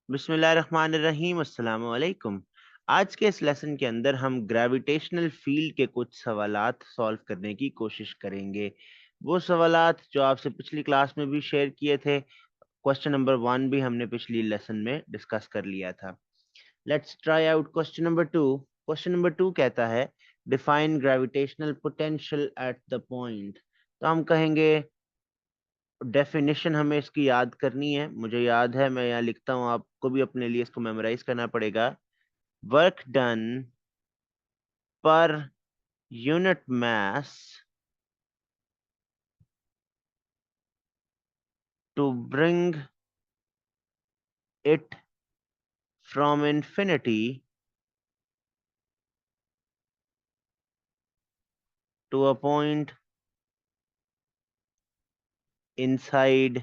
बिस्मिल्लाहिर्रहमानिर्रहीम अस्सलाम वालेकुम। आज के इस लेसन के अंदर हम ग्रेविटेशनल फील्ड के कुछ सवालात सॉल्व करने की कोशिश करेंगे। वो सवालात जो आपसे पिछली क्लास में भी शेयर किए थे, क्वेश्चन नंबर 1 भी हमने पिछली लेसन में डिस्कस कर लिया था। Let's try out question number 2। Question number 2 कहता है define gravitational potential at the point. तो हम कहेंगे डेफिनेशन हमें इसकी याद करनी है। मुझे याद है, मैं यहाँ लिखता हूँ, आपको भी अपने लिए इसको मेमोराइज करना पड़ेगा। Work done per unit mass to bring it from infinity to a point inside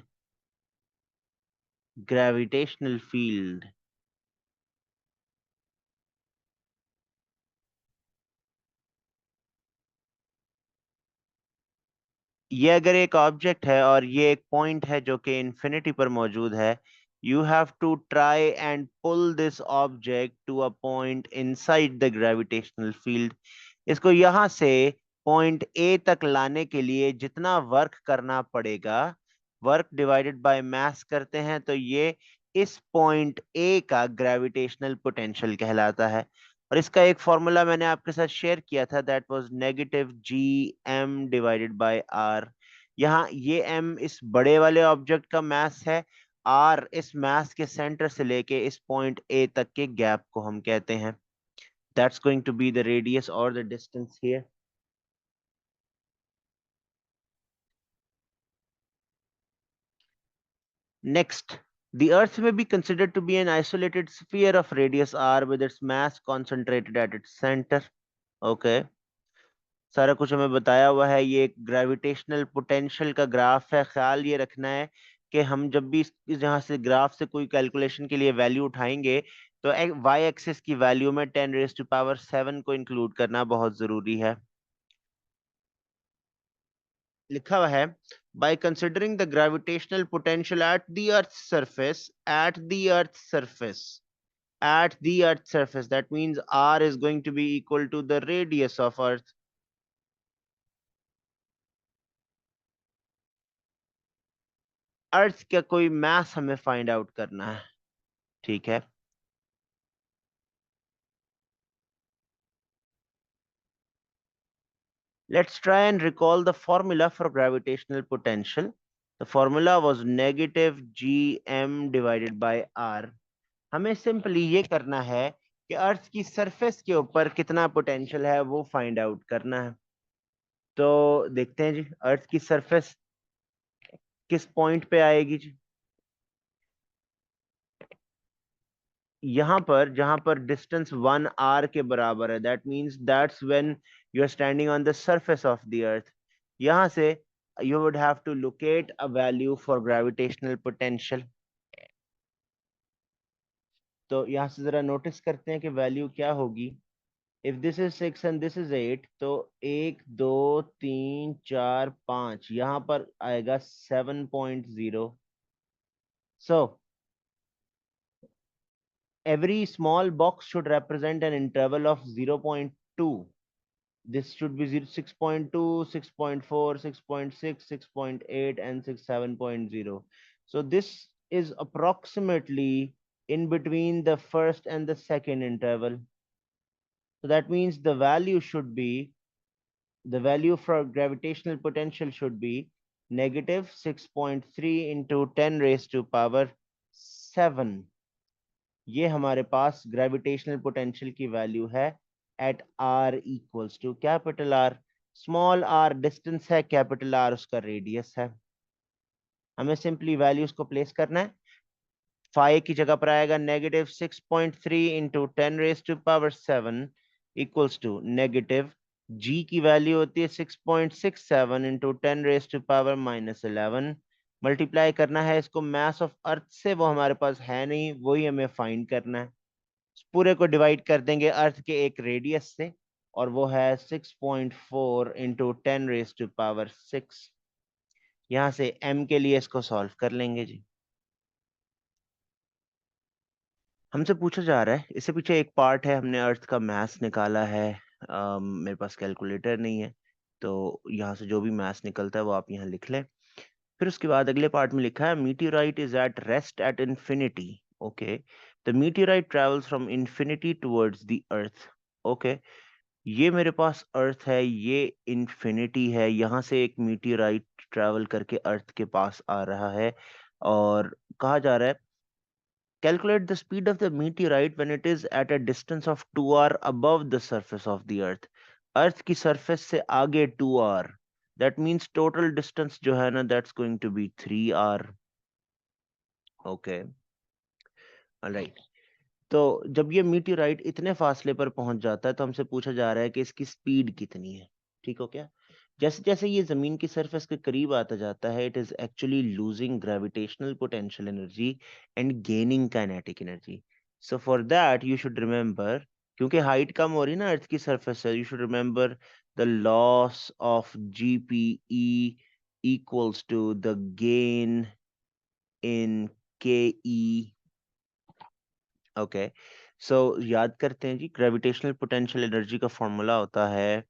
gravitational field. ये अगर एक ऑब्जेक्ट है और ये एक पॉइंट है जो कि इन्फिनिटी पर मौजूद है, you have to try and pull this object to a point inside the gravitational field. इसको यहां से पॉइंट ए तक लाने के लिए जितना वर्क करना पड़ेगा, वर्क डिवाइडेड बाय मास करते हैं, तो ये इस पॉइंट ए का ग्रेविटेशनल पोटेंशियल कहलाता है। और इसका एक फॉर्मूला मैंने आपके साथ शेयर किया था, that was negative G M divided by R. यहाँ ये एम इस बड़े वाले ऑब्जेक्ट का मास है, आर इस मास के सेंटर से लेके इस पॉइंट ए तक के गैप को हम कहते हैं। That's going to be the radius और the distance here. Next, the Earth may be considered to be an isolated sphere of radius r with its mass concentrated at its center. Okay, सारा कुछ हमें बताया हुआ है। ये एक gravitational potential का ग्राफ है। ख्याल ये रखना है कि हम जब भी जहां से ग्राफ से कोई कैलकुलेशन के लिए वैल्यू उठाएंगे, तो वाई एक्सिस की वैल्यू में 10⁻⁷ को इंक्लूड करना बहुत जरूरी है। लिखा हुआ है, by considering the gravitational potential at the earth surface, at the earth surface, that means r is going to be equal to the radius of earth. अर्थ का कोई मास हमें फाइंड आउट करना है, ठीक है। Let's try and recall the formula for gravitational potential. The formula was negative gm divided by r. हमें simply ये करना है कि अर्थ की सरफेस के ऊपर कितना पोटेंशियल है वो फाइंड आउट करना है। तो देखते हैं जी, अर्थ की सरफेस किस पॉइंट पे आएगी जी। यहाँ पर जहां पर डिस्टेंस 1 r के बराबर है, that means that's when you are standing on the surface of the earth. यहाँ से you would have to locate a value for gravitational potential. तो यहाँ से जरा नोटिस करते हैं कि वैल्यू क्या होगी। If this is 6 and this is 8, तो 1 2 3 4 5 यहाँ पर आएगा 7.0। सो every small box should represent an interval of 0.2. This should be 6.2, 6.4, 6.6, 6.8, and 7.0. So this is approximately in between the first and the second interval. So that means the value for gravitational potential should be negative 6.3 into 10 raised to power 7। ये हमारे पास gravitational potential की value है at r equals to capital R. Small r distance है, capital R उसका radius है। हमें simply values को प्लेस करना है। फाइव की जगह पर आएगा negative 6.3 into 10⁻⁷ equals to negative g की वैल्यू होती है 6.67 इंटू 10⁻⁻11। मल्टीप्लाई करना है इसको मास ऑफ अर्थ से, वो हमारे पास है नहीं, वही हमें फाइंड करना है। पूरे को डिवाइड कर देंगे अर्थ के एक रेडियस से, और वो है 6.4 इंटू 10⁻⁶। यहां से m के लिए इसको सॉल्व कर लेंगे जी। हमसे पूछा जा रहा है, इससे पीछे एक पार्ट है, हमने अर्थ का मास निकाला है। मेरे पास कैलकुलेटर नहीं है, तो यहाँ से जो भी मास निकलता है वो आप यहाँ लिख लें। फिर उसके बाद अगले पार्ट में लिखा है meteorite is at rest at infinity. Okay, the meteorite travels from infinity towards the earth. Okay, ये मेरे पास अर्थ है, ये इन्फिनिटी है, यहाँ से एक मीटियोराइट ट्रेवल करके अर्थ के पास आ रहा है। और कहा जा रहा है calculate the speed of the meteorite when it is at a distance of 2r above the surface of the earth। अर्थ की सरफेस से आगे 2r, that means total distance जो है ना, that's going to be 3r। okay, alright। तो जब ये meteorite इतने फासले पर पहुंच जाता है तो हमसे पूछा जा रहा है कि इसकी स्पीड कितनी है। ठीक हो क्या? जैसे जैसे ये जमीन की सरफेस के करीब आता जाता है, it is actually losing gravitational potential energy and gaining kinetic energy. So for that you should remember, क्योंकि हाइट कम हो रही है ना अर्थ की सरफेस से, you should remember the loss of GPE equals to the gain in K E. Okay, so याद करते हैं जी, ग्रेविटेशनल पोटेंशियल एनर्जी का फॉर्मूला होता है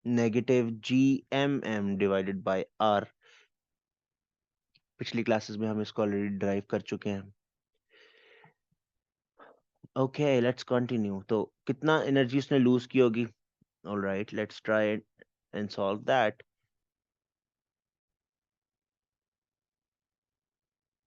negative GMM divided by R। पिछली क्लासेस में हम इसको ऑलरेडी ड्राइव कर चुके हैं। Okay, let's continue. तो कितना एनर्जी उसने लूज की होगी? Alright, let's try and solve that.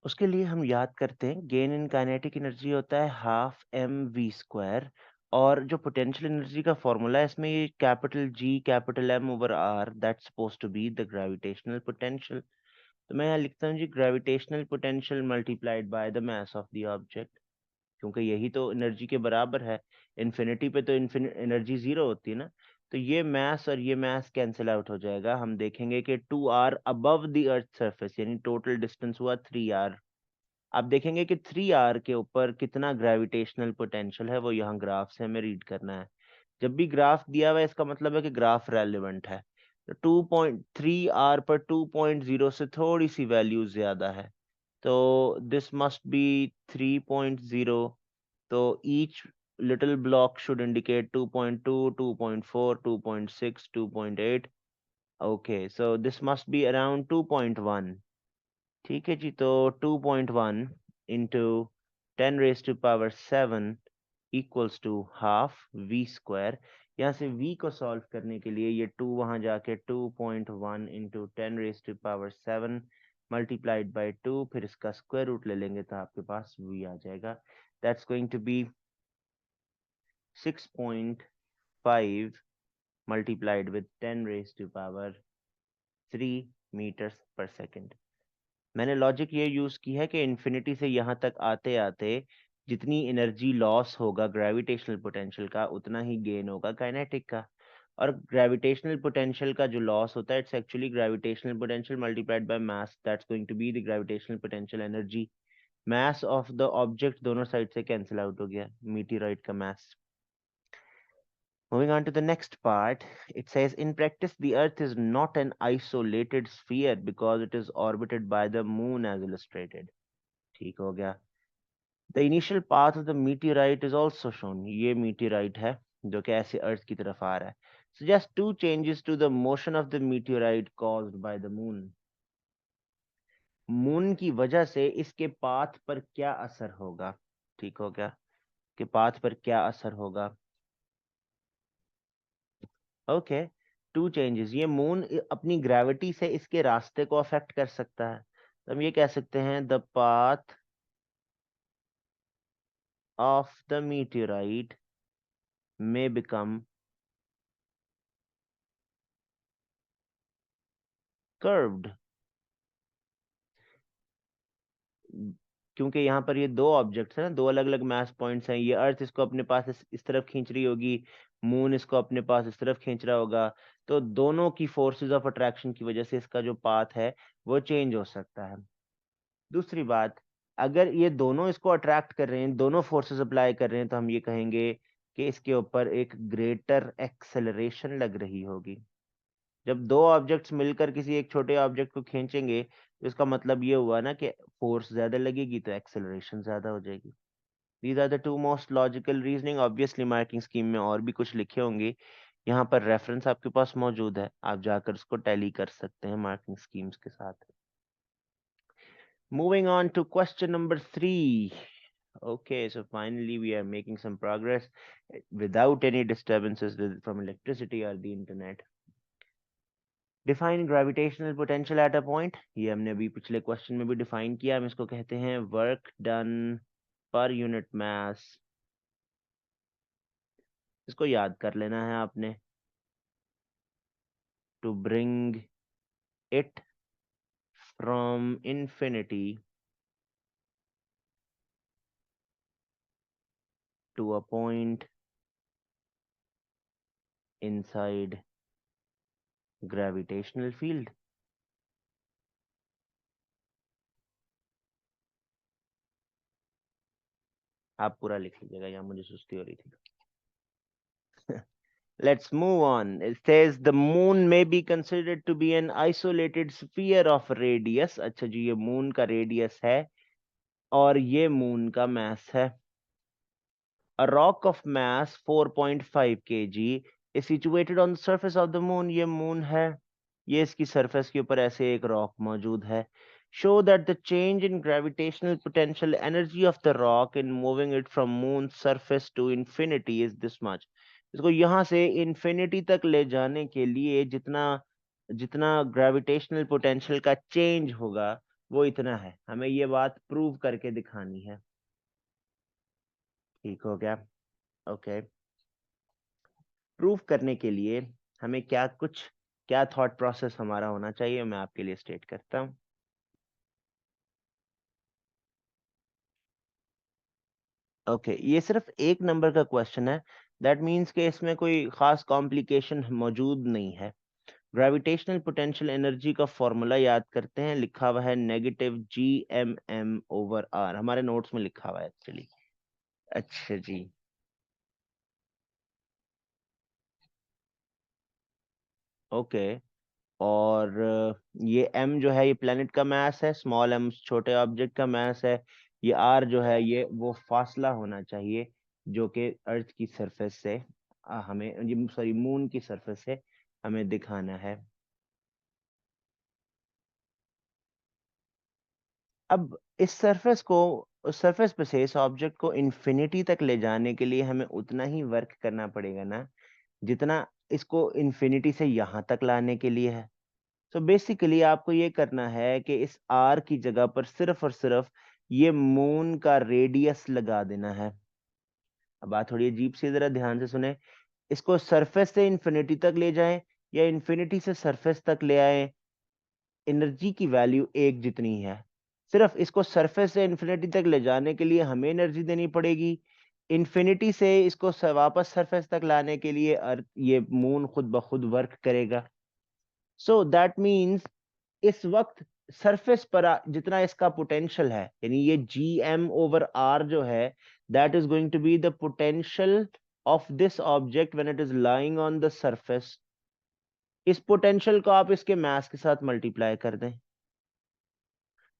उसके लिए हम याद करते हैं गेन इन काइनेटिक एनर्जी होता है हाफ mv²। और जो पोटेंशियल एनर्जी का फॉर्मूला है इसमें ये capital G capital M over R, that's suppose to be the gravitational potential. तो मैं यहाँ लिखता हूँ G gravitational potential multiplied by the mass of the object, क्योंकि यही तो एनर्जी के बराबर है। इन्फिनिटी पे तो एनर्जी जीरो होती है ना, तो ये मास और ये मास कैंसिल आउट हो जाएगा। हम देखेंगे कि 2r above the earth surface, यानी टोटल डिस्टेंस हुआ 3r। आप देखेंगे कि 3r के ऊपर कितना ग्रेविटेशनल पोटेंशियल है, वो यहाँ ग्राफ से हमें रीड करना है। जब भी ग्राफ दिया हुआ है इसका मतलब है कि ग्राफ रेलेवेंट है। तो 2.3r पर 2.0 से थोड़ी सी वैल्यू ज्यादा है, तो दिस मस्ट बी 3.0। तो each little block should indicate 2.2, 2.4, 2.6, 2.8। Okay, so this must be around 2.1। ठीक है जी, तो 2.1 into 10⁻⁷ equals to half v²। यहाँ से v को सॉल्व करने के लिए ये 2 वहां जाके 2.1 इंटू 10⁻⁷ मल्टीप्लाइड बाई 2, फिर इसका स्क्वायर रूट ले लेंगे तो आपके पास v आ जाएगा। That's going to be 6.5 multiplied with 10⁻³ metres per second. मैंने लॉजिक ये यूज की है कि इन्फिनिटी से यहाँ तक आते आते जितनी एनर्जी लॉस होगा ग्रेविटेशनल पोटेंशियल का, उतना ही गेन होगा काइनेटिक का। और ग्रेविटेशनल पोटेंशियल का जो लॉस होता है, it's actually gravitational potential multiplied by mass, that's going to be the gravitational potential energy. Mass of the object दोनों साइड से कैंसिल आउट हो गया, मीटियोराइट का मास। Moving on to the next part, it says in practice the earth is not an isolated sphere because it is orbited by the moon as illustrated। ठीक हो गया। The initial path of the meteorite is also shown। ये meteorite है जो कि ऐसे अर्थ की तरफ आ रहा है। Suggest two changes to the motion of the meteorite caused by the moon। Moon की वजह से इसके पाथ पर क्या असर होगा? ठीक हो गया, कि पाथ पर क्या असर होगा। Okay, two changes. ये मून अपनी ग्रेविटी से इसके रास्ते को अफेक्ट कर सकता है, तो हम ये कह सकते हैं the path of the meteorite may become curved. क्योंकि यहाँ पर ये दो ऑब्जेक्ट्स हैं ना, दो अलग अलग मास पॉइंट्स हैं। ये अर्थ इसको अपने पास इस तरफ खींच रही होगी, मून इसको अपने पास इस तरफ खींच रहा होगा, तो दोनों की फोर्सेस ऑफ अट्रैक्शन की वजह से इसका जो पाथ है वो चेंज हो सकता है। दूसरी बात, अगर ये दोनों इसको अट्रैक्ट कर रहे हैं, दोनों फोर्सेस अप्लाई कर रहे हैं, तो हम ये कहेंगे कि इसके ऊपर एक ग्रेटर एक्सेलरेशन लग रही होगी। जब दो ऑब्जेक्ट्स मिलकर किसी एक छोटे ऑब्जेक्ट को खींचेंगे तो इसका मतलब ये हुआ ना कि फोर्स ज्यादा लगेगी तो एक्सेलरेशन ज्यादा हो जाएगी। These are the two most logical reasoning. Obviously marking scheme में और भी कुछ लिखे होंगे, यहाँ पर रेफरेंस आपके पास मौजूद है, आप जाकर उसको टैली कर सकते हैं मार्किंग स्कीम्स के साथ. Moving on to question number 3. Okay, so finally we are making some progress without any disturbances from electricity or the internet. Define gravitational potential at a point. ये हमने अभी पिछले क्वेश्चन में भी डिफाइन किया. हम इसको कहते हैं वर्क डन पर यूनिट मास. इसको याद कर लेना है आपने. To bring it from infinity to a point inside gravitational field. आप पूरा लिख लीजिएगा, यहाँ मुझे सुस्ती हो रही थी. Let's move on. It says the moon may be considered to be an isolated sphere of radius. अच्छा जी, ये moon का radius है और ये moon का mass है. A rock of mass 4.5 kg is situated on the surface of the moon. ये moon है, ये इसकी surface के ऊपर ऐसे एक rock मौजूद है. Show that the change in gravitational potential energy of the rock in moving it from moon's surface to infinity is this much. इसको यहाँ से infinity तक ले जाने के लिए जितना जितना gravitational potential का change होगा वो इतना है. हमें ये बात prove करके दिखानी है. ठीक हो गया? ओके. प्रूफ करने के लिए हमें क्या थॉट प्रोसेस हमारा होना चाहिए, मैं आपके लिए स्टेट करता हूं. ओके, ये सिर्फ एक नंबर का क्वेश्चन है. दैट मीन्स कि इसमें कोई खास कॉम्प्लिकेशन मौजूद नहीं है. ग्रेविटेशनल पोटेंशियल एनर्जी का फॉर्मूला याद करते हैं. लिखा हुआ है -GMM/r. हमारे नोट्स में लिखा हुआ है एक्चुअली. अच्छा जी. ओके. और ये m जो है ये प्लेनेट का मास है, स्मॉल m छोटे ऑब्जेक्ट का मास है. ये r जो है ये वो फासला होना चाहिए जो कि अर्थ की सरफेस से हमें सॉरी मून की सरफेस से हमें दिखाना है. अब इस सरफेस को उस सरफेस पे से इस ऑब्जेक्ट को इन्फिनिटी तक ले जाने के लिए हमें उतना ही वर्क करना पड़ेगा ना जितना इसको इन्फिनिटी से यहाँ तक लाने के लिए है. तो बेसिकली आपको ये करना है कि इस आर की जगह पर सिर्फ और सिर्फ ये मून का रेडियस लगा देना है. अब बात थोड़ी अजीब सी, जरा ध्यान से सुने. इसको सरफेस से इंफिनिटी तक ले जाएं या इंफिनिटी से सरफेस तक ले आए, एनर्जी की वैल्यू एक जितनी है. सिर्फ इसको सरफेस से इंफिनिटी तक ले जाने के लिए हमें एनर्जी देनी पड़ेगी. इंफिनिटी से इसको वापस सरफेस तक लाने के लिए ये मून खुद ब खुद वर्क करेगा. सो दैट मीन्स इस वक्त सरफेस पर जितना इसका पोटेंशियल है, यानी ये GM/r जो है, that is going to be the potential of this object when it is lying on the surface. इस पोटेंशियल को आप इसके मास के साथ मल्टीप्लाई कर दें,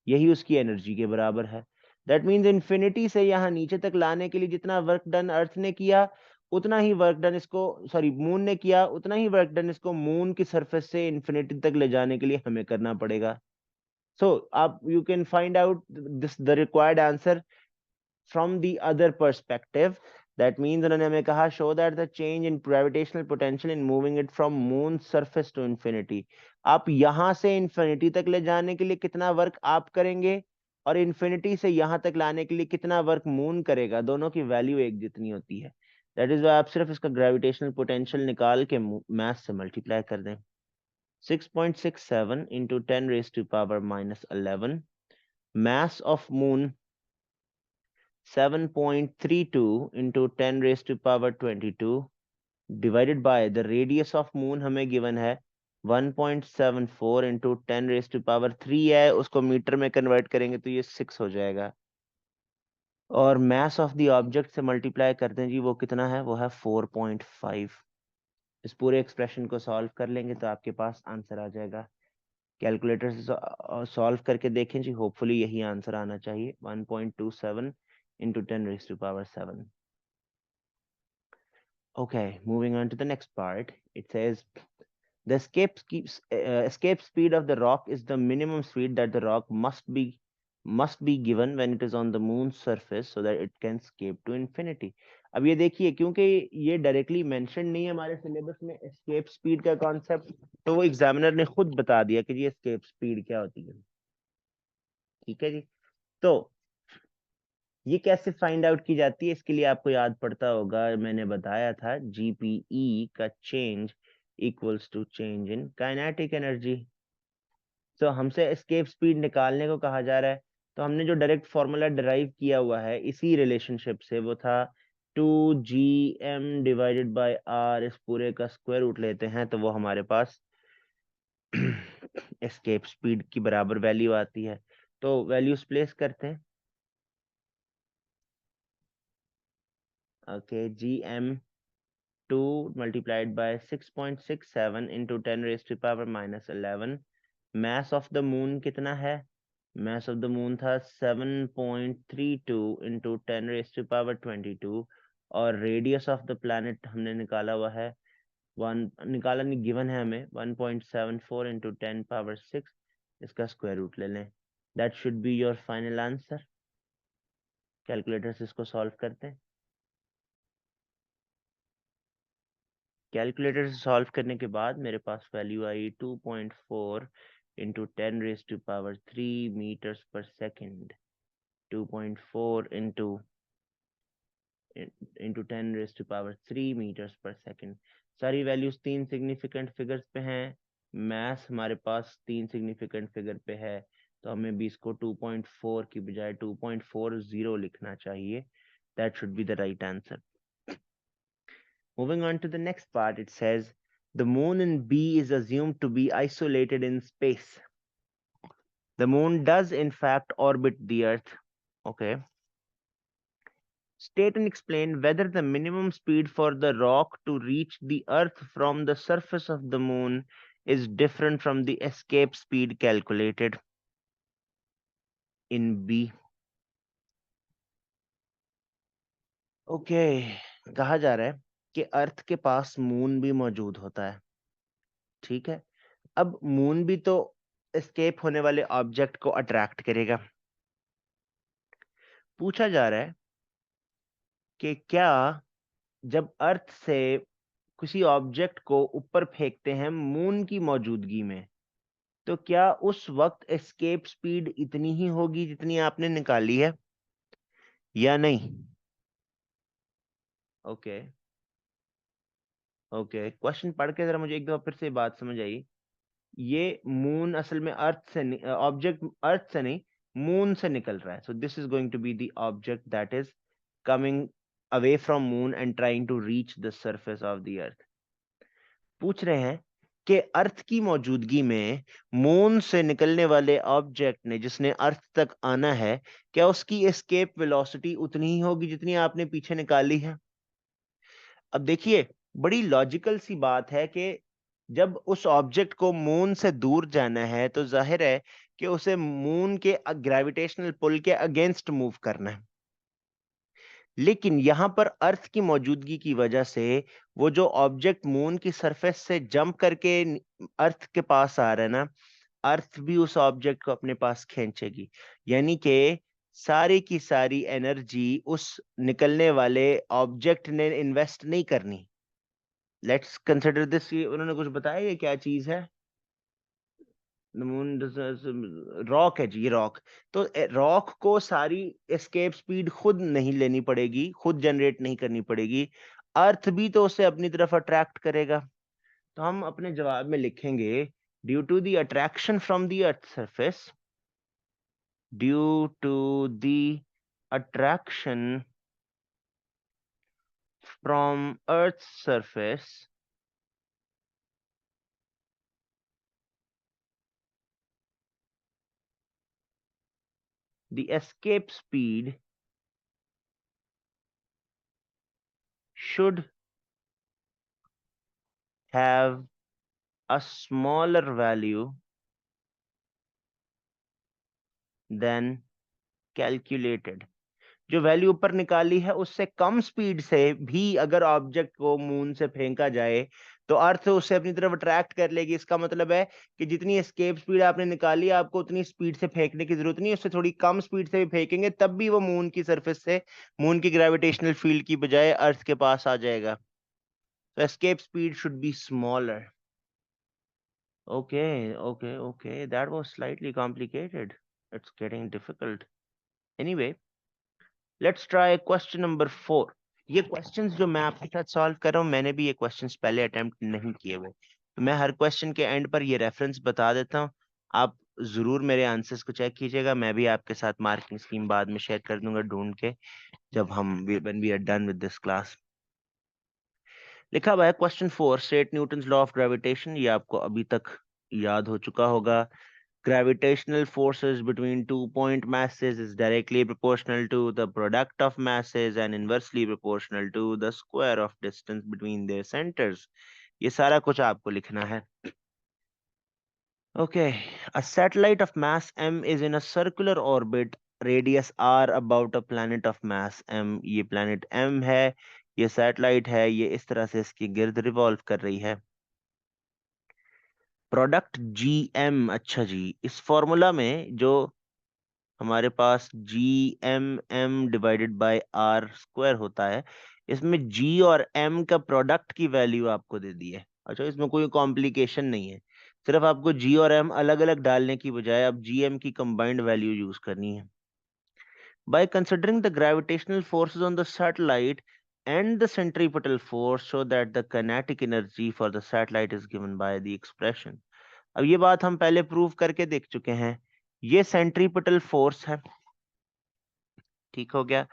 यही उसकी एनर्जी के बराबर है. दैट मीन्स इन्फिनिटी से यहाँ नीचे तक लाने के लिए जितना वर्क डन अर्थ ने किया उतना ही वर्क डन इसको सॉरी मून ने किया, उतना ही वर्क डन इसको मून की सरफेस से इन्फिनिटी तक ले जाने के लिए हमें करना पड़ेगा. So you can find out the required answer from the other perspective. That means उन्होंने हमें कहा show that the change in gravitational potential in moving it from moon surface to infinity. आप यहाँ से infinity तक ले जाने के लिए कितना वर्क आप करेंगे और infinity से यहाँ तक लाने के लिए कितना वर्क मून करेगा, दोनों की वैल्यू एक जितनी होती है. दैट इज वाई आप सिर्फ इसका ग्रेविटेशनल पोटेंशियल निकाल के मैथ से मल्टीप्लाई कर दें. 6.67 into 10 raised to power minus 11. Mass of moon 7.32 into 10 raised to power 22 divided by the radius of moon हमें given है 1.74 into 10 raised to power 3 है, उसको मीटर में कन्वर्ट करेंगे तो ये 6 हो जाएगा. और mass of the object से मल्टीप्लाई कर दें जी, वो कितना है, वो है 4.5. इस पूरे एक्सप्रेशन को सॉल्व कर लेंगे तो आपके पास आंसर आ जाएगा. कैलकुलेटर से सॉल्व करके देखें जी, होपफुली यही आंसर आना चाहिए. 1.27 into 10 raised to power 7. Okay, moving on to the next part. It says the escape speed of the rock is the minimum speed that the rock must be given when it is on the moon's surface so that it can escape to infinity. अब ये देखिए, क्योंकि ये directly mention नहीं है हमारे syllabus में escape speed का कॉन्सेप्ट, तो वो एग्जामिनर ने खुद बता दिया कि ये एस्केप स्पीड क्या होती है। ठीक है जी। तो ये कैसे फाइंड आउट की जाती है, इसके लिए आपको याद पड़ता होगा, मैंने बताया था जीपीई का change equals to change in kinetic energy. तो हमसे एस्केप स्पीड निकालने को कहा जा रहा है, तो हमने जो डायरेक्ट फॉर्मूला डिराइव किया हुआ है इसी रिलेशनशिप से, वो था 2gm डिवाइडेड बाय आर, इस पूरे का स्क्वायर रूट लेते हैं तो वो हमारे पास एस्केप स्पीड की बराबर वैल्यू आती है। तो वैल्यूज प्लेस करते हैं। Okay, gm2 multiplied by 6.67 into 10 raised to power minus 11। mass of the moon कितना है? mass of the moon था 7.32 into 10 raised to power 22, और radius of the planet हमने निकाला हुआ है, निकाला नहीं, गिवन है हमें 1.74 into 10 power 6, इसका स्क्वायर रूट ले लें। That should be your final answer. Calculator से इसको सॉल्व करते हैं। कैलकुलेटर से सॉल्व करने के बाद मेरे पास वैल्यू आई 2.4 into 10 raise to power 3 metres per second. 2.4 into 10 raise to power 3 metres per second. सारी वैल्यूज तीन सिग्निफिकेंट फिगर्स पे हैं, मैथ हमारे पास तीन सिग्निफिकेंट फिगर पे है, तो हमें भी इसको 2.4 की बजाय 2.40 लिखना चाहिए। That should be the right answer. Moving on to the next part, it says the moon in B is assumed to be isolated in space. The moon does in fact orbit the earth. Okay. State and explain whether the minimum speed for the rock to reach the earth from the surface of the moon is different from the escape speed calculated in B. Okay. कहा जा रहा है कि अर्थ के पास moon भी मौजूद होता है। ठीक है। अब मून भी तो एस्केप होने वाले ऑब्जेक्ट को अट्रैक्ट करेगा। पूछा जा रहा है कि क्या जब अर्थ से किसी ऑब्जेक्ट को ऊपर फेंकते हैं मून की मौजूदगी में, तो क्या उस वक्त एस्केप स्पीड इतनी ही होगी जितनी आपने निकाली है या नहीं? ओके ओके, क्वेश्चन पढ़ के जरा मुझे एक दो फिर से बात समझ आई। ये मून असल में अर्थ से, ऑब्जेक्ट अर्थ से नहीं मून से निकल रहा है। So this is going to be the object that is coming away from moon and trying to reach the surface of the earth. पूछ रहे हैं कि अर्थ की मौजूदगी में मून से निकलने वाले ऑब्जेक्ट ने, जिसने अर्थ तक आना है, क्या उसकी एस्केप वेलोसिटी उतनी ही होगी जितनी आपने पीछे निकाली है? अब देखिए, बड़ी लॉजिकल सी बात है कि जब उस ऑब्जेक्ट को मून से दूर जाना है तो जाहिर है कि उसे मून के ग्रेविटेशनल पुल के अगेंस्ट मूव करना है। लेकिन यहां पर अर्थ की मौजूदगी की वजह से वो जो ऑब्जेक्ट मून की सरफेस से जंप करके अर्थ के पास आ रहा है ना, अर्थ भी उस ऑब्जेक्ट को अपने पास खींचेगी। यानी कि सारी की सारी एनर्जी उस निकलने वाले ऑब्जेक्ट ने इन्वेस्ट नहीं करनी। लेट्स कंसिडर दिस, उन्होंने कुछ बताया ये क्या चीज है? मून रॉक है जी, ये रॉक। तो रॉक को सारी एस्केप स्पीड खुद नहीं लेनी पड़ेगी, खुद जनरेट नहीं करनी पड़ेगी, अर्थ भी तो उसे अपनी तरफ अट्रैक्ट करेगा। तो हम अपने जवाब में लिखेंगे due to the attraction from the earth surface, due to the attraction from earth surface, the escape speed should have a smaller value than calculated। जो वैल्यू ऊपर निकाली है उससे कम स्पीड से भी अगर ऑब्जेक्ट को मून से फेंका जाए तो अर्थ उससे अपनी तरफ अट्रैक्ट कर लेगी। इसका मतलब है कि जितनी एस्केप स्पीड आपने निकाली आपको उतनी स्पीड से फेंकने की जरूरत नहीं, उससे थोड़ी कम स्पीड से भी फेंकेंगे तब भी वो मून की सरफेस से मून की ग्रेविटेशनल फील्ड की बजाय अर्थ के पास आ जाएगा। तो escape speed should be smaller. Okay, that was slightly complicated. It's getting difficult. Anyway, let's try question number 4. ये क्वेश्चंस जो मैं आपके साथ सॉल्व कर रहा हूँ मैंने भी ये क्वेश्चंस पहले अटेम्प्ट नहीं किए हुए, तो मैं हर क्वेश्चन के एंड पर ये रेफरेंस बता देता हूँ। आप जरूर मेरे आंसर्स को चेक कीजिएगा, मैं भी आपके साथ मार्किंग स्कीम बाद में शेयर कर दूंगा ढूंढ के जब हम when we are done with this class। लिखा हुआ है question 4, state Newton's law of gravitation. ये आपको अभी तक याद हो चुका होगा। Gravitational forces between 2 point masses is directly proportional to the product of masses and inversely proportional to the square of distance between their centers. ये सारा कुछ आपको लिखना है। Okay, a satellite of mass m is in a circular orbit radius r about a planet of mass m। ये planet m है, ये satellite है, ये इस तरह से इसकी गिर्द रिवॉल्व कर रही है। प्रोडक्ट जी एम, अच्छा जी, इस फॉर्मूला में जो हमारे पास G M divided by R square होता है, इसमें जी और एम का प्रोडक्ट की वैल्यू आपको दे दी है। अच्छा, इसमें कोई कॉम्प्लिकेशन नहीं है, सिर्फ आपको जी और एम अलग अलग डालने की बजाय अब जी एम की कंबाइंड वैल्यू यूज करनी है। By considering the gravitational forces on the satellite and the centripetal force so that the kinetic energy for the satellite is given by the expression। अब ये बात हम पहले प्रूव करके देख चुके हैं। ये सेंट्रीपिटल फोर्स है, ठीक हो गया।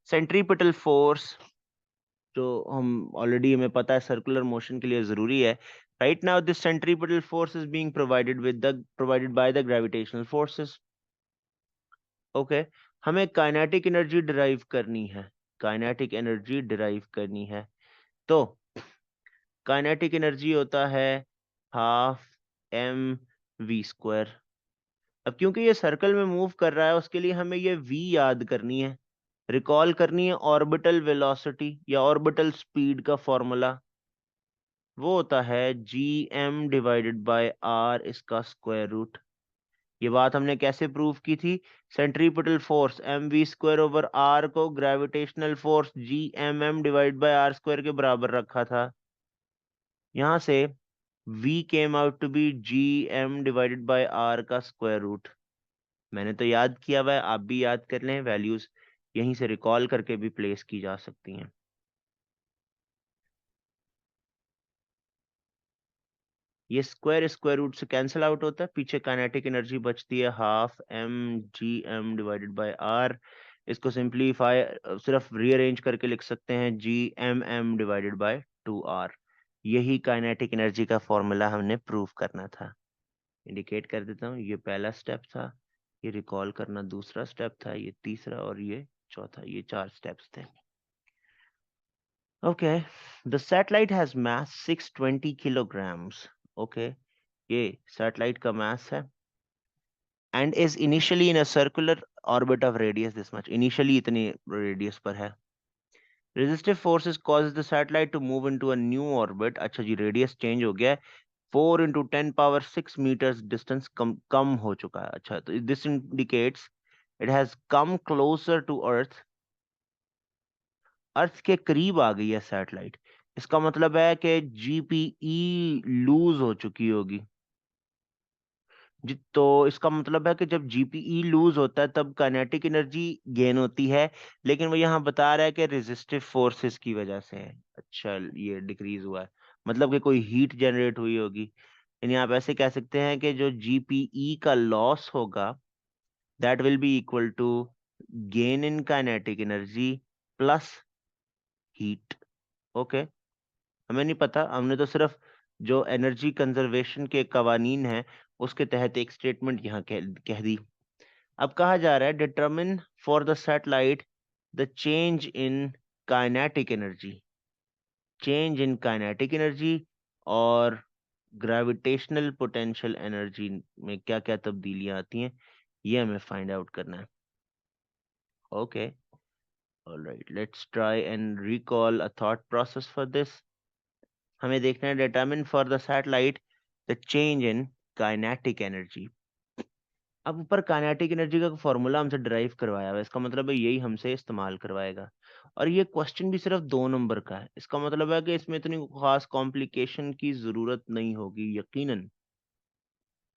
सेंट्रीपिटल फोर्स जो हम ऑलरेडी हमें पता है सर्कुलर मोशन के लिए जरूरी है। Right now this centripetal force is being provided by the gravitational forces. Okay, हमें काइनेटिक एनर्जी डिराइव करनी है, काइनेटिक एनर्जी डिराइव करनी है। तो काइनेटिक एनर्जी होता है हाफ एम वी स्क्वायर। अब क्योंकि ये सर्कल में मूव कर रहा है उसके लिए हमें ये v याद करनी है, रिकॉल करनी है ऑर्बिटल वेलोसिटी या ऑर्बिटल स्पीड का फॉर्मूला। वो होता है G M divided by R इसका स्क्वायर रूट। ये बात हमने कैसे प्रूव की थी? Centripetal force M V square over R को gravitational force G M divide by R square के बराबर रखा था। यहां से v came out to be G M divided by R का स्क्वायर रूट। मैंने तो याद किया हुआ है, आप भी याद कर लें, वैल्यूज यहीं से रिकॉल करके भी प्लेस की जा सकती हैं। ये स्क्वायर स्क्वायर रूट से कैंसिल आउट होता है, पीछे काइनेटिक एनर्जी बचती है half M G M divided by R. इसको सिंप्लीफाई सिर्फ रीअरेंज करके लिख सकते हैं जी एम डिवाइडेड बाय 2r। यही काइनेटिक एनर्जी का फॉर्मूला हमने प्रूव करना था। इंडिकेट कर देता हूँ, ये पहला स्टेप था, ये रिकॉल करना दूसरा स्टेप था, ये तीसरा और ये चौथा, ये 4 स्टेप्स थे। Okay, the satellite has mass 620 kilograms। Okay, ये सैटेलाइट का मास है and is initially in a circular orbit of radius this much. Initially इतनी रेडियस पर है। Resistive forces causes the satellite to move into a new orbit. अच्छा जी, radius change हो गया है, 4 into 10 power 6 meters डिस्टेंस कम हो चुका है। अच्छा, तो this indicates it has come closer to earth. Earth के करीब आ गई है सैटेलाइट। इसका मतलब है कि जीपीई लूज हो चुकी होगी। तो इसका मतलब है कि जब जीपीई लूज होता है तब काइनेटिक एनर्जी गेन होती है, लेकिन वो यहाँ बता रहा है कि रेजिस्टिव फोर्सेस की वजह से है। अच्छा, ये डिक्रीज हुआ है, मतलब कि कोई हीट जनरेट हुई होगी। यानी आप ऐसे कह सकते हैं कि जो जीपीई का लॉस होगा that will be equal to gain in kinetic energy plus heat. Okay, हमें नहीं पता, हमने तो सिर्फ जो एनर्जी कंजर्वेशन के कवानीन हैं उसके तहत एक स्टेटमेंट यहाँ कह दी। अब कहा जा रहा है determine for the satellite the change in kinetic energy. Change in kinetic energy और ग्रेविटेशनल पोटेंशियल एनर्जी में क्या क्या तब्दीलियां आती हैं, ये हमें फाइंड आउट करना है। Okay, All right, let's try and recall a thought process for this. हमें देखना है determine for the satellite the change in kinetic energy. अब ऊपर काइनेटिक एनर्जी का फॉर्मूला हमसे डिराइव करवाया हुआ है, इसका मतलब है यही हमसे इस्तेमाल करवाएगा। और ये क्वेश्चन भी सिर्फ 2 नंबर का है, इसका मतलब है कि इसमें इतनी खास कॉम्प्लिकेशन की जरूरत नहीं होगी यकीनन।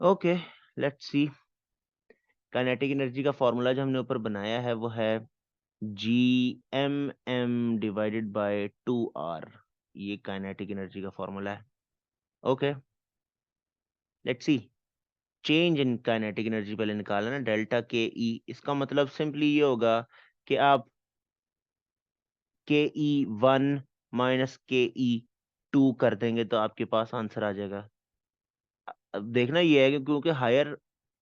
Okay, let's see. Kinetic energy का फॉर्मूला जो हमने ऊपर बनाया है वो है GMM डिवाइडेड बाय 2R। ये काइनेटिक एनर्जी का फॉर्मूला है। Okay, let's see. Change in kinetic energy पहले निकाला ना, डेल्टा के ई। इसका मतलब सिंपली ये होगा कि आप के ई 1 माइनस के ई 2 कर देंगे तो आपके पास आंसर आ जाएगा। अब देखना ये है कि क्योंकि हायर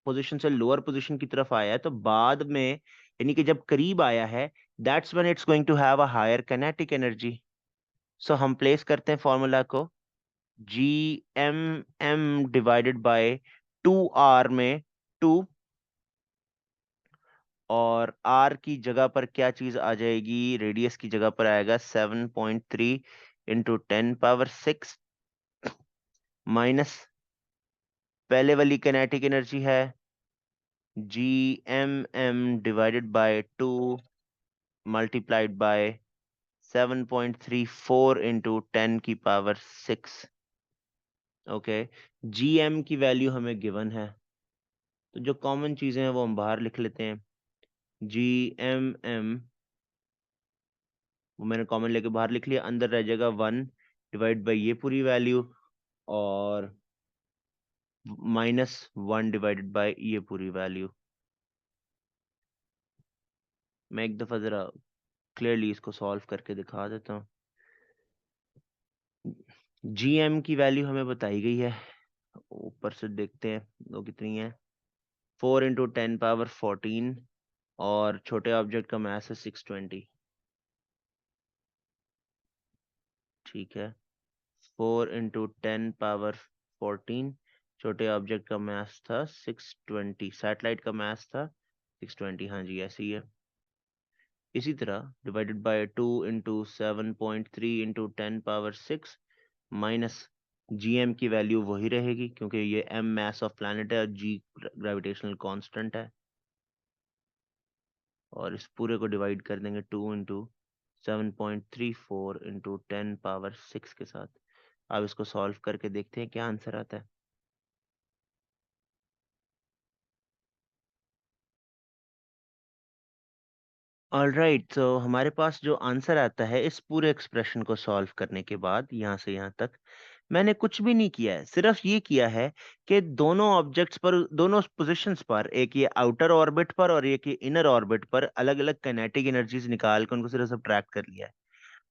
पोजीशन से लोअर पोजीशन की तरफ आया है, तो बाद में यानी कि जब करीब आया है, that's when it's going to have a higher kinetic energy. So हम प्लेस करते हैं फॉर्मूला को G M M divided by 2R में 2, और आर की जगह पर क्या चीज आ जाएगी, रेडियस की जगह पर आएगा 7.3 इंटू 10 पावर 6 माइनस पहले वाली काइनेटिक एनर्जी है GMM divided bye 2 multiplied by 7.34 into 10 की पावर 6। ओके, GM की वैल्यू हमें गिवन है, तो जो कॉमन चीजें हैं वो हम बाहर लिख लेते हैं। GMM वो मैंने कॉमन लेके बाहर लिख लिया, अंदर रह जाएगा 1 डिवाइड बाई ये पूरी वैल्यू, और -1 डिवाइडेड बाय ये पूरी वैल्यू। मैं एक दफा जरा क्लियरली इसको सॉल्व करके दिखा देता हूँ। GM की वैल्यू हमें बताई गई है, ऊपर से देखते हैं वो कितनी है। 4 इंटू 10 पावर 14, और छोटे ऑब्जेक्ट का मास है 620। ठीक है, 4 इंटू 10 पावर 14, छोटे ऑब्जेक्ट का मास था 620, सैटेलाइट का मास था 620। हाँ जी, ऐसे ही है। इसी तरह divided by 2 into 7.3 into 10 power 6 minus GM की वैल्यू वही रहेगी क्योंकि ये M मास ऑफ प्लैनेट है और G ग्रेविटेशनल कांस्टेंट है, और इस पूरे को डिवाइड कर देंगे 2 इंटू 7.34 इंटू 10 पावर 6 के साथ। अब इसको सॉल्व करके देखते हैं क्या आंसर आता है। ऑलराइट, तो हमारे पास जो आंसर आता है इस पूरे एक्सप्रेशन को सॉल्व करने के बाद, यहाँ से यहाँ तक मैंने कुछ भी नहीं किया है, सिर्फ ये किया है कि दोनों ऑब्जेक्ट्स पर, दोनों पोजीशंस पर, एक ये आउटर ऑर्बिट पर और एक ये इनर ऑर्बिट पर, अलग अलग काइनेटिक एनर्जीज निकाल के उनको सिर्फ सब्ट्रैक्ट कर लिया है।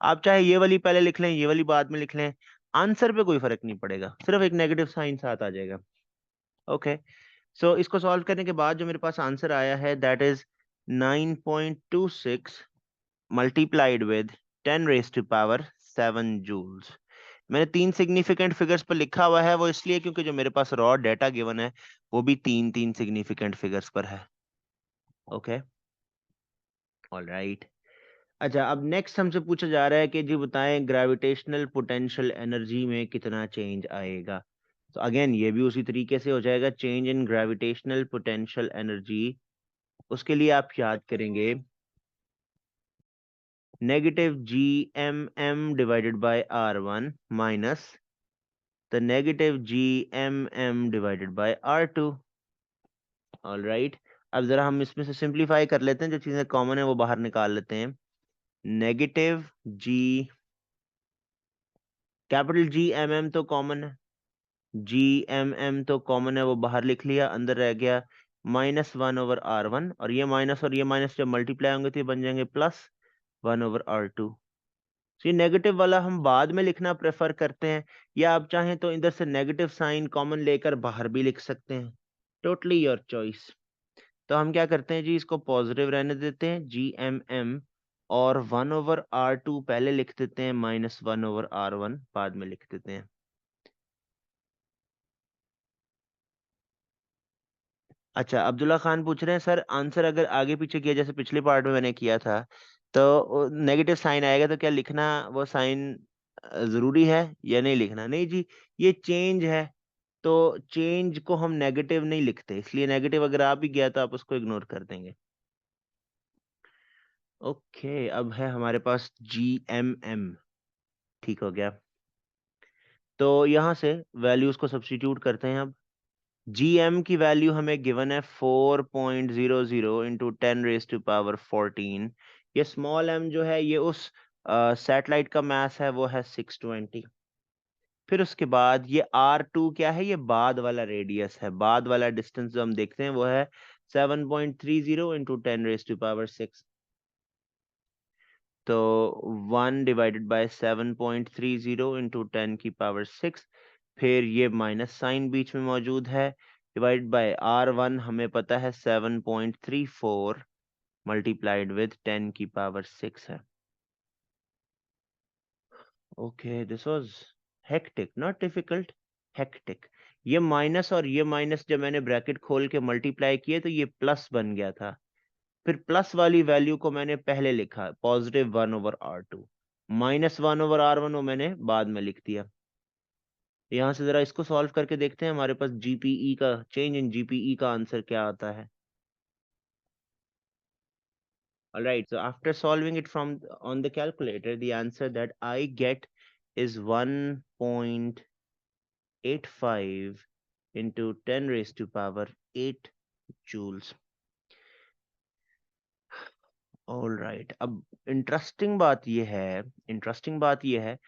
आप चाहे ये वाली पहले लिख लें, ये वाली बाद में लिख लें, आंसर पे कोई फर्क नहीं पड़ेगा, सिर्फ एक नेगेटिव साइन साथ आ जाएगा। ओके, सो इसको सॉल्व करने के बाद जो मेरे पास आंसर आया है that is 9.26 multiplied with 10 raised to power 7 joules. मैंने 3 सिग्निफिकेंट फिगर्स पर लिखा हुआ है, वो इसलिए क्योंकि जो मेरे पास रॉ डेटा गिवन है वो भी 3 सिग्निफिकेंट फिगर्स पर है। Okay, alright. अच्छा, अब नेक्स्ट हमसे पूछा जा रहा है कि जी बताएं ग्रेविटेशनल पोटेंशियल एनर्जी में कितना चेंज आएगा। तो अगेन ये भी उसी तरीके से हो जाएगा, change in gravitational potential energy. उसके लिए आप याद करेंगे negative GMM divided bye R1 minus the negative GMM divided bye R2। All right, अब जरा हम इसमें से सिंप्लीफाई कर लेते हैं, जो चीजें कॉमन है वो बाहर निकाल लेते हैं। नेगेटिव G, कैपिटल GMM तो कॉमन है, GMM तो कॉमन है, वो बाहर लिख लिया, अंदर रह गया -1/R1, और ये माइनस जब मल्टीप्लाई होंगे तो ये बन जाएंगे +1/R2। तो ये नेगेटिव वाला हम बाद में लिखना प्रेफर करते हैं, या आप चाहें तो इधर से नेगेटिव साइन कॉमन लेकर बाहर भी लिख सकते हैं, टोटली योर चॉइस। तो हम क्या करते हैं जी, इसको पॉजिटिव रहने देते हैं GMM, और 1/R2 पहले लिख देते हैं, -1/R1 बाद में लिख देते हैं। अच्छा, अब्दुल्ला खान पूछ रहे हैं सर आंसर अगर आगे पीछे किया जैसे पिछले पार्ट में मैंने किया था तो नेगेटिव साइन आएगा तो क्या लिखना वो साइन जरूरी है या नहीं लिखना? नहीं जी, ये चेंज है तो चेंज को हम नेगेटिव नहीं लिखते, इसलिए नेगेटिव अगर आ भी गया तो आप उसको इग्नोर कर देंगे। ओके, अब है हमारे पास GMM। ठीक हो गया, तो यहां से वैल्यूज को सब्स्टिट्यूट करते हैं। अब GM की वैल्यू हमें गिवन है 4.00 इंटू 10⁻14। ये स्मॉल m जो है ये उस सैटेलाइट का मास है, वो है 620। फिर उसके बाद ये R2 क्या है? ये बाद वाला रेडियस है, बाद वाला डिस्टेंस जो हम देखते हैं वो है 7.30 इंटू 10⁻6। तो 1/7.30 इंटू 10⁻6। फिर ये माइनस साइन बीच में मौजूद है, डिवाइड बाय R1 हमें पता है 7.34 मल्टीप्लाइड विद 10⁻6 है। Okay, this was hectic, not difficult, hectic. ये माइनस और ये माइनस जब मैंने ब्रैकेट खोल के मल्टीप्लाई किए तो ये प्लस बन गया था। फिर प्लस वाली वैल्यू को मैंने पहले लिखा, +1/R2। -1/R1 वो मैंने बाद में लिख दिया। यहाँ से जरा इसको सॉल्व करके देखते हैं हमारे पास जीपीई का, चेंज इन जीपीई का आंसर क्या आता है। All right, so after solving it from on the calculator, the answer that I get is 1.85 into 10⁻8 joules. All right, अब इंटरेस्टिंग बात ये है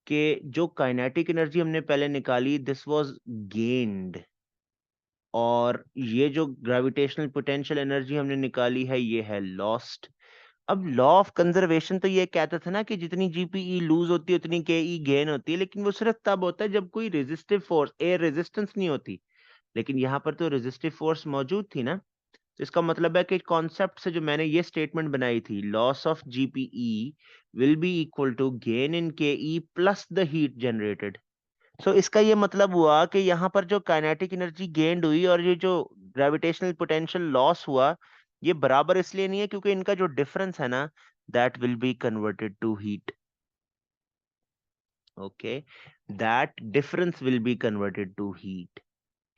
कि जो काइनेटिक एनर्जी हमने पहले निकाली, दिस वाज गेन्ड, और ये जो ग्रेविटेशनल पोटेंशियल एनर्जी हमने निकाली है ये है लॉस्ट। अब लॉ ऑफ कंजर्वेशन तो ये कहता था ना कि जितनी जीपीई लूज होती है उतनी केई गेन होती है, लेकिन वो सिर्फ तब होता है जब कोई रेजिस्टिव फोर्स, एयर रेजिस्टेंस नहीं होती। लेकिन यहाँ पर तो रेजिस्टिव फोर्स मौजूद थी ना, तो इसका मतलब है कि कॉन्सेप्ट से जो मैंने ये स्टेटमेंट बनाई थी, loss of GPE will be equal to gain in KE plus the heat generated. So इसका ये मतलब हुआ कि यहाँ पर जो काइनेटिक एनर्जी गेन्ड हुई और ये जो ग्रेविटेशनल पोटेंशियल लॉस हुआ, ये बराबर इसलिए नहीं है क्योंकि इनका जो डिफरेंस है ना, that will be converted to heat. Okay, that difference will be converted to heat.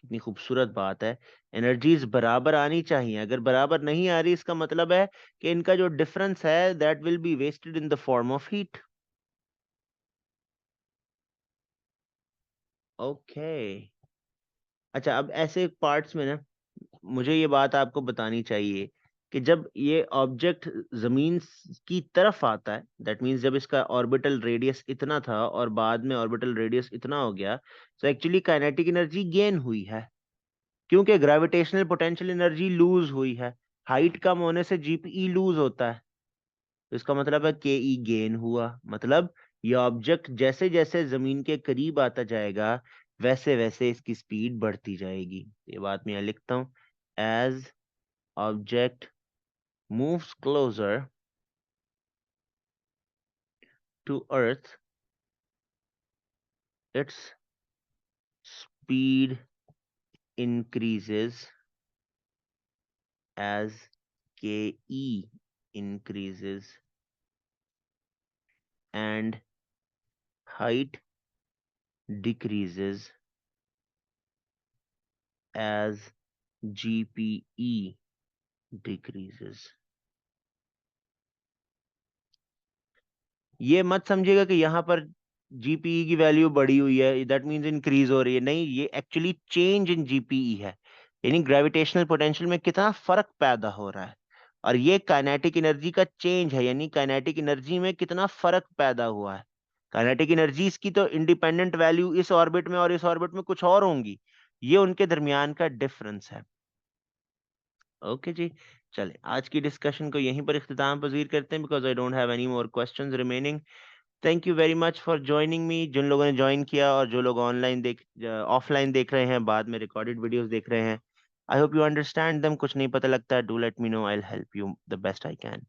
कितनी खूबसूरत बात है, एनर्जीज बराबर आनी चाहिए, अगर बराबर नहीं आ रही इसका मतलब है कि इनका जो डिफरेंस है that will be wasted in the form of heat. Okay, अच्छा, अब ऐसे पार्ट्स में ना मुझे ये बात आपको बतानी चाहिए कि जब ये ऑब्जेक्ट जमीन की तरफ आता है, दैट मींस जब इसका ऑर्बिटल रेडियस इतना था और बाद में ऑर्बिटल रेडियस इतना हो गया, तो एक्चुअली काइनेटिक एनर्जी गेन हुई है क्योंकि ग्रेविटेशनल पोटेंशियल एनर्जी लूज हुई है। हाइट कम होने से जीपीई लूज होता है, तो इसका मतलब है के ई गेन हुआ। मतलब ये ऑब्जेक्ट जैसे जैसे जमीन के करीब आता जाएगा वैसे वैसे इसकी स्पीड बढ़ती जाएगी। ये बात मैं यहाँ लिखता हूँ, as object moves closer to Earth, its speed increases as Ke increases and height decreases as GPE decreases। ये मत समझिएगा कि यहाँ पर जीपीई की वैल्यू बढ़ी हुई है, दैट मींस इंक्रीज हो रही है, नहीं, ये एक्चुअली चेंज इन जीपीई है, यानी ग्रेविटेशनल पोटेंशियल में कितना फर्क पैदा हो रहा है, और ये काइनेटिक एनर्जी का चेंज है, यानी काइनेटिक एनर्जी में कितना फर्क पैदा हुआ है। काइनेटिक एनर्जीज की तो इंडिपेंडेंट वैल्यू इस ऑर्बिट में और इस ऑर्बिट में कुछ और होंगी, ये उनके दरमियान का डिफरेंस है। ओके जी, चले आज की डिस्कशन को यहीं पर इख्तिताम पजीर करते हैं, because I don't have any more questions remaining. Thank you very much for joining me, जिन लोगों ने ज्वाइन किया और जो लोग ऑनलाइन ऑफलाइन देख रहे हैं, बाद में रिकॉर्डेड वीडियोस देख रहे हैं। I hope you understand them. कुछ नहीं पता लगता, do let me know, I will help you the best I can.